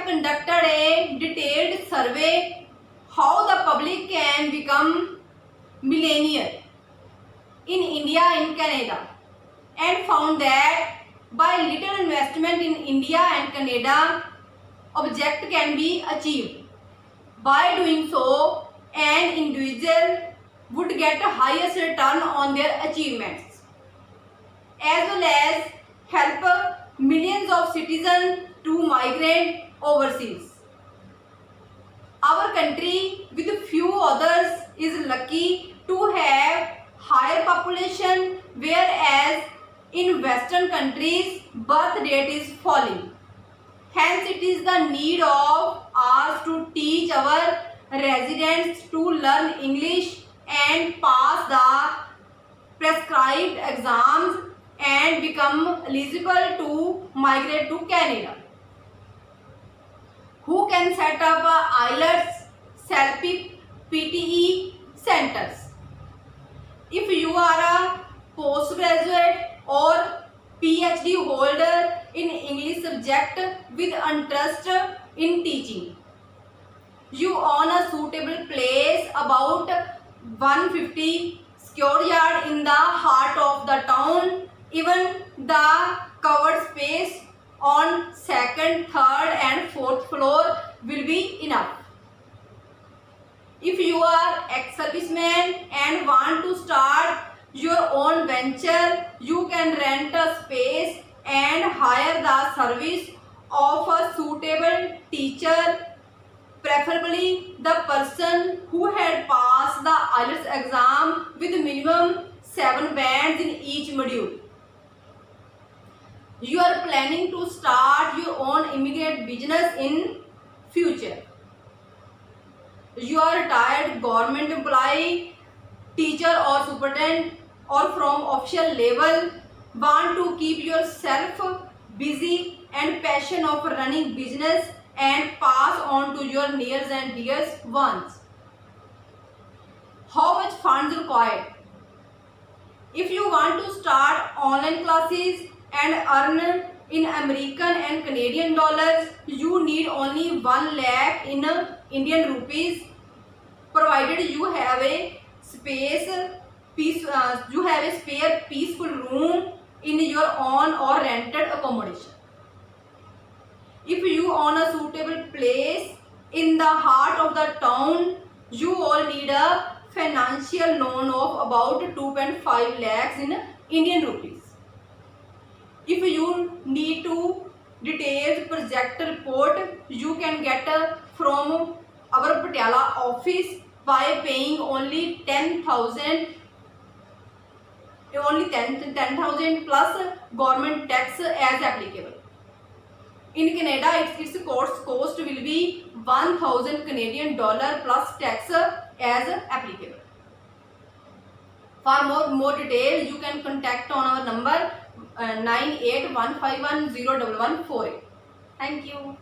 have conducted a detailed survey how the public can become millionaire in India and Canada, and found that by little investment in India and Canada, object can be achieved. By doing so, an individual would get a highest return on their achievements, as well as help millions of citizens to migrate overseas. Our country, with few others, is lucky to have higher population, whereas in Western countries birth rate is falling. Hence, it is the need of us to teach our residents to learn English and pass the prescribed exams and become eligible to migrate to Canada. Who can set up IELTS, CELP, PTE centers? If you are a postgraduate or PhD holder in English subject with interest in teaching, you own a suitable place about 150 square yard in the heart of the town. Even the covered space on second, third and fourth floor will be enough. If you are ex-serviceman and want to start your own venture, you can rent a space and hire the service of a suitable teacher, preferably the person who had passed the IELTS exam with minimum 7 bands in each module. You are planning to start your own immediate business in future. You are a retired government employee, teacher or superintendent, or from official level, want to keep yourself busy and passion of running business and pass on to your near and dear ones. How much funds required? If you want to start online classes and earn in American and Canadian dollars, you need only 1 lakh in Indian rupees, provided you have a spare peaceful room in your own or rented accommodation. If you own a suitable place in the heart of the town, you all need a financial loan of about 2.5 lakhs in Indian rupees. If you need to detailed project report, you can get from our Patiala office by paying only 10,000 plus government tax as applicable. In Canada, its cost will be 1,000 Canadian dollar plus tax as applicable. For more details, you can contact on our number 9815101148. Thank you.